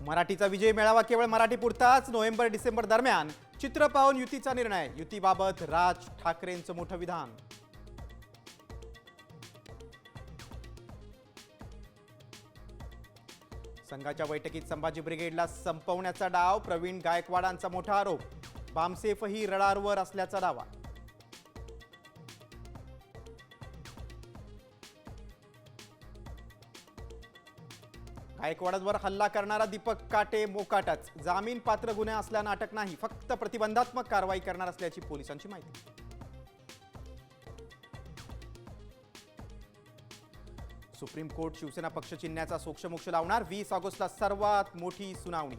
मराठीचा विजय मेळावा केवळ मराठी पुरताच. नोव्हेंबर डिसेंबर दरम्यान चित्र पाहून युतीचा निर्णय. युतीबाबत राज ठाकरेंचं मोठं विधान. संघाच्या बैठकीत संभाजी ब्रिगेडला संपवण्याचा डाव. प्रवीण गायकवाडांचा मोठा आरोप. बामसेफही रडारवर असल्याचा दावा. गायकवाडांवर हल्ला करणारा दीपक काटे मोकाटाच. जामीन पात्र गुन्हे असल्यानं अटक नाही, फक्त प्रतिबंधात्मक कारवाई करणार असल्याची पोलिसांची माहिती. सुप्रीम कोर्ट शिवसेना पक्ष चिन्हाचा सोक्षमोक्ष लावणार. 20 ऑगस्टला सर्वात मोठी सुनावणी.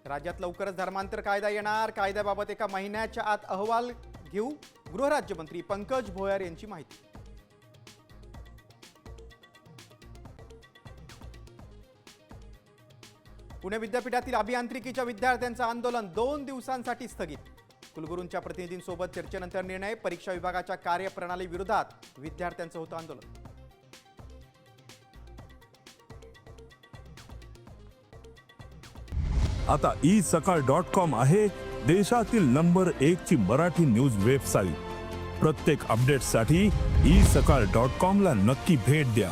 राज्यात लवकरच धर्मांतर कायदा येणार. कायद्याबाबत एका महिन्याच्या आत अहवाल घेऊ. गृहराज्यमंत्री पंकज भोयर यांची माहिती. पुणे विद्यापीठातील अभियांत्रिकीच्या विद्यार्थ्यांचं आंदोलन 2 दिवसांसाठी स्थगित. कुलगुरूंच्या प्रतिनिधींसोबत चर्चेनंतर निर्णय. परीक्षा विभागाच्या कार्यप्रणाली विरोधात विद्यार्थ्यांचं होतं आंदोलन. आता isakal.com आहे देशातील नंबर 1 ची मराठी न्यूज वेबसाईट. प्रत्येक अपडेटसाठी isakal.com ला नक्की भेट द्या.